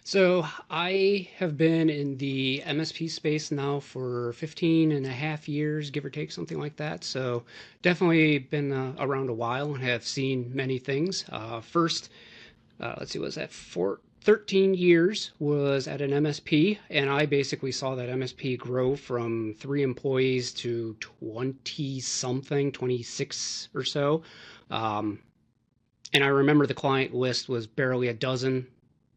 So I have been in the MSP space now for 15 and a half years, give or take, something like that. So definitely been around a while and have seen many things. First, let's see, was that 13 years was at an MSP, and I basically saw that MSP grow from 3 employees to 20 something, 26 or so. Um, and I remember the client list was barely a dozen,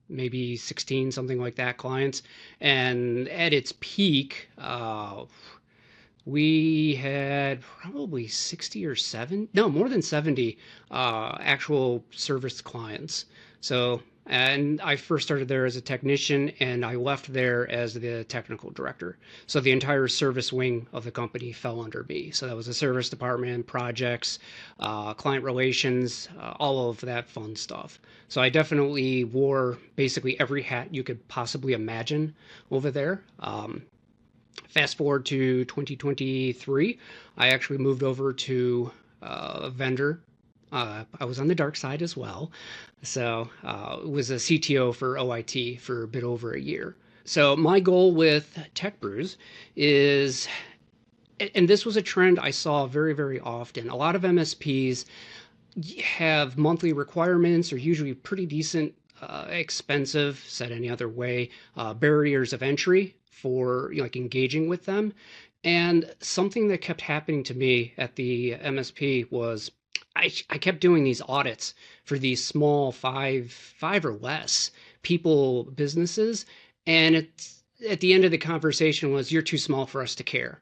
maybe 16, something like that, clients. And at its peak, we had probably 60 or 7, no, more than 70 actual service clients. So, and I first started there as a technician and I left there as the technical director. So the entire service wing of the company fell under me. So that was the service department, projects, client relations, all of that fun stuff. So I definitely wore basically every hat you could possibly imagine over there. Fast forward to 2023, I actually moved over to a vendor. I was on the dark side as well. So was a CTO for OIT for a bit over a year. So my goal with Tech Brews is, and this was a trend I saw very, very often. A lot of MSPs have monthly requirements, or usually pretty decent, expensive, said any other way, barriers of entry for like engaging with them. And something that kept happening to me at the MSP was I kept doing these audits for these small five or less people businesses, and it's at the end of the conversation was, "You're too small for us to care."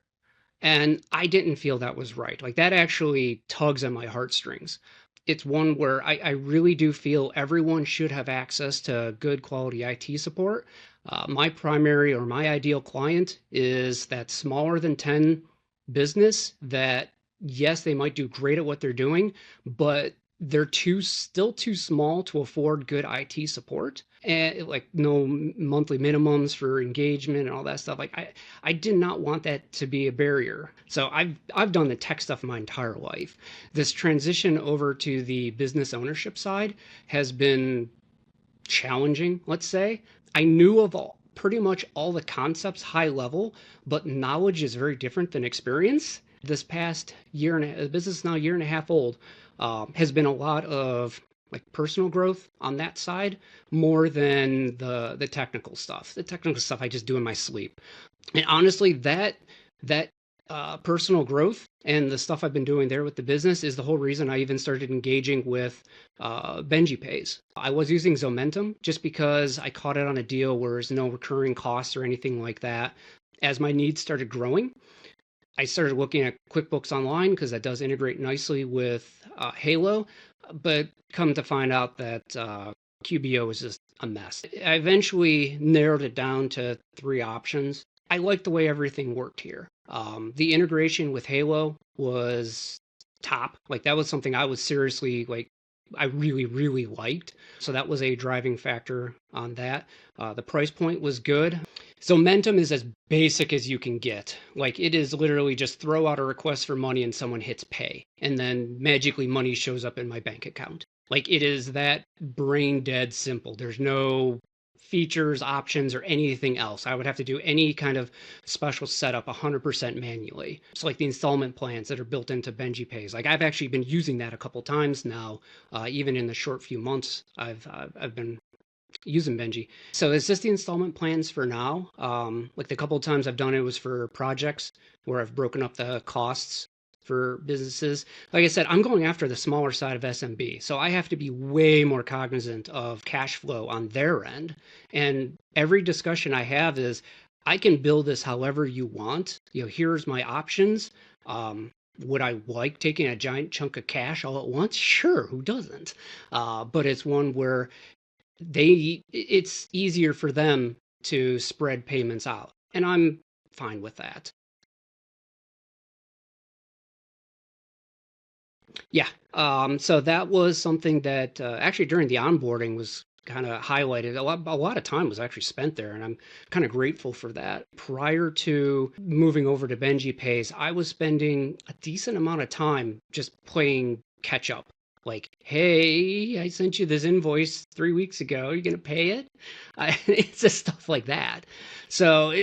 And I didn't feel that was right. Like that actually tugs on my heartstrings. It's one where I really do feel everyone should have access to good quality IT support. My primary or my ideal client is that smaller than 10 business that, yes, they might do great at what they're doing, but they're still too small to afford good IT support, and like no monthly minimums for engagement and all that stuff. Like I did not want that to be a barrier. So I've done the tech stuff my entire life. This transition over to the business ownership side has been challenging, let's say. I knew of pretty much all the concepts high level, but knowledge is very different than experience. This past year and the business is now a year and a half old, has been a lot of like personal growth on that side more than the technical stuff. The technical stuff I just do in my sleep. And honestly, that personal growth and the stuff I've been doing there with the business is the whole reason I even started engaging with Benji Pays. I was using Zomentum just because I caught it on a deal where there's no recurring costs or anything like that. As my needs started growing, I started looking at QuickBooks Online because that does integrate nicely with Halo, but come to find out that QBO is just a mess. I eventually narrowed it down to 3 options. I like the way everything worked here. The integration with Halo was top. Like that was something I was seriously like, I really, really liked. So that was a driving factor on that. The price point was good. So Mentum is as basic as you can get. Like it is literally just throw out a request for money and someone hits pay. And then magically money shows up in my bank account. Like it is that brain dead simple. There's no features, options, or anything else. I would have to do any kind of special setup 100% manually. It's like the installment plans that are built into Benji Pays. Like I've actually been using that a couple times now, even in the short few months I've been using Benji. So it's just the installment plans for now. Like the couple of times I've done it was for projects where I've broken up the costs for businesses. Like I said, I'm going after the smaller side of SMB. So I have to be way more cognizant of cash flow on their end. And every discussion I have is I can build this however you want. You know, here's my options. Would I like taking a giant chunk of cash all at once? Sure, who doesn't? But it's one where it's easier for them to spread payments out. And I'm fine with that. Yeah. So that was something that actually during the onboarding was kind of highlighted. A lot of time was actually spent there, and I'm kind of grateful for that. Prior to moving over to Benji Pays, I was spending a decent amount of time just playing catch up like, hey, I sent you this invoice 3 weeks ago. Are you going to pay it? It's just stuff like that. So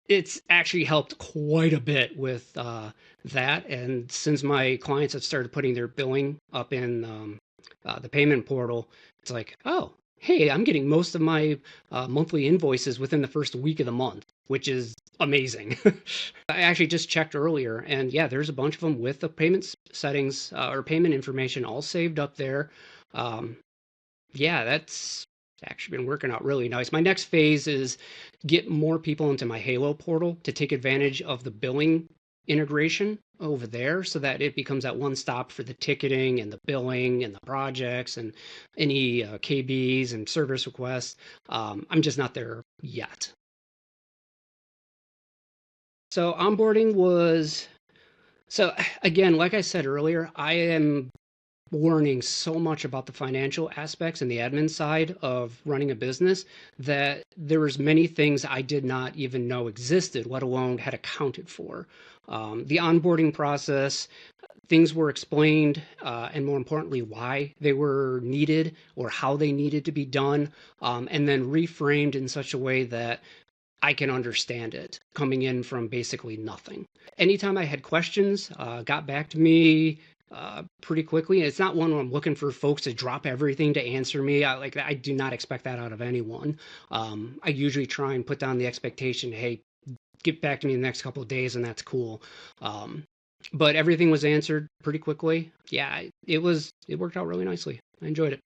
it's actually helped quite a bit with that. And since my clients have started putting their billing up in the payment portal, it's like, oh, hey, I'm getting most of my monthly invoices within the first week of the month, which is amazing. I actually just checked earlier, and yeah, there's a bunch of them with the payment settings or payment information all saved up there. Um, yeah, that's actually been working out really nice. My next phase is get more people into my Halo portal to take advantage of the billing integration over there so that it becomes that one stop for the ticketing and the billing and the projects and any KBs and service requests. I'm just not there yet. So onboarding was so again, like I said earlier, I am learning so much about the financial aspects and the admin side of running a business that there was many things I did not even know existed, let alone had accounted for. The onboarding process, things were explained, and more importantly, why they were needed or how they needed to be done, and then reframed in such a way that I can understand it coming in from basically nothing. Anytime I had questions, got back to me pretty quickly. It's not one where I'm looking for folks to drop everything to answer me. I do not expect that out of anyone. I usually try and put down the expectation, hey, get back to me in the next couple of days, and that's cool. But everything was answered pretty quickly. Yeah, it worked out really nicely. I enjoyed it.